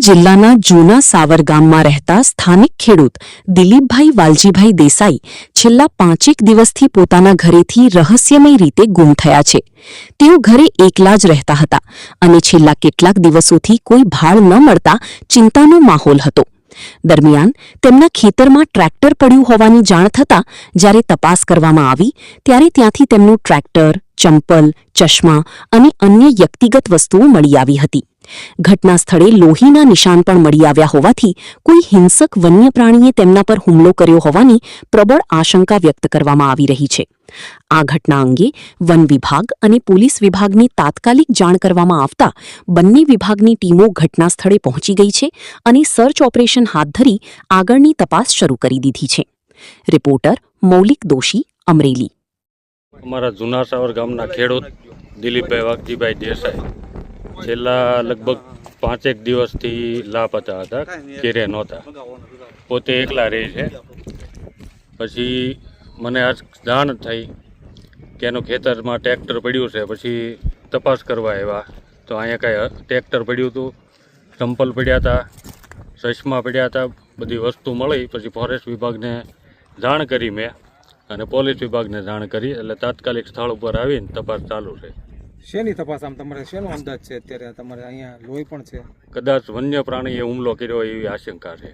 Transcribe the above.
જિલ્લાના જૂના સાવર ગામમાં રહેતા સ્થાનિક ખેડૂત દિલીપભાઈ વાલજીભાઈ દેસાઈ છેલ્લા 5 દિવસથી પોતાના ઘરેથી રહસ્યમય રીતે ગુમ થયા છે। તેઓ ઘરે એકલા જ રહેતા હતા અને છેલ્લા કેટલાક દિવસોથી કોઈ ભાળ ન મળતા ચિંતાનો માહોલ હતો। દરમિયાન તેમના ખેતરમાં ટ્રેક્ટર પડ્યું હોવાની જાણ થતાં જ્યારે તપાસ કરવામાં આવી ત્યારે ત્યાંથી તેમનું ટ્રેક્ટર, ચંપલ, ચશ્મા અને અન્ય વ્યક્તિગત વસ્તુઓ મળી આવી હતી। ઘટના સ્થળે લોહીના નિશાન પણ મળી આવ્યા હોવાથી કોઈ હિંસક વન્ય પ્રાણીએ તેમના પર હુમલો કર્યો હોવાની પ્રબળ આશંકા વ્યક્ત કરવામાં આવી રહી છે। આ ઘટના અંગે વન વિભાગ અને પોલીસ વિભાગની તાત્કાલિક જાણ કરવામાં આવતા બંને વિભાગની ટીમો ઘટના સ્થળે પહોંચી ગઈ છે અને સર્ચ ઓપરેશન હાથ ધરી આગળની તપાસ શરૂ કરી દીધી છે। રિપોર્ટર મૌલિક દોશી, અમરેલી। અમારા જૂના સાવર ગામના ખેડૂત દિલીપભાઈ વાઘજીભાઈ દેસાઈ છેલ્લા લગભગ 5 દિવસથી લાપતા હતા, ઘેરે નહોતા, પોતે એકલા રહે છે। પછી મને આજ જાણ થઈ કે એનું ખેતરમાં ટ્રેક્ટર પડ્યું છે। પછી તપાસ કરવા આવ્યા તો અહીંયા કાંઈ ટ્રેક્ટર પડ્યું હતું, ચંપલ પડ્યા હતા, ચશ્મા પડ્યા હતા, બધી વસ્તુ મળી। પછી ફોરેસ્ટ વિભાગને જાણ કરી મેં અને પોલીસ વિભાગને જાણ કરી, એટલે તાત્કાલિક સ્થળ ઉપર આવીને તપાસ ચાલુ છે। શેની તપાસ? આમ તમારે શેનો અંદાજ છે અત્યારે? તમારે અહીંયા લોહી પણ છે, કદાચ વન્ય પ્રાણીએ હુમલો કર્યો એવી આશંકા છે।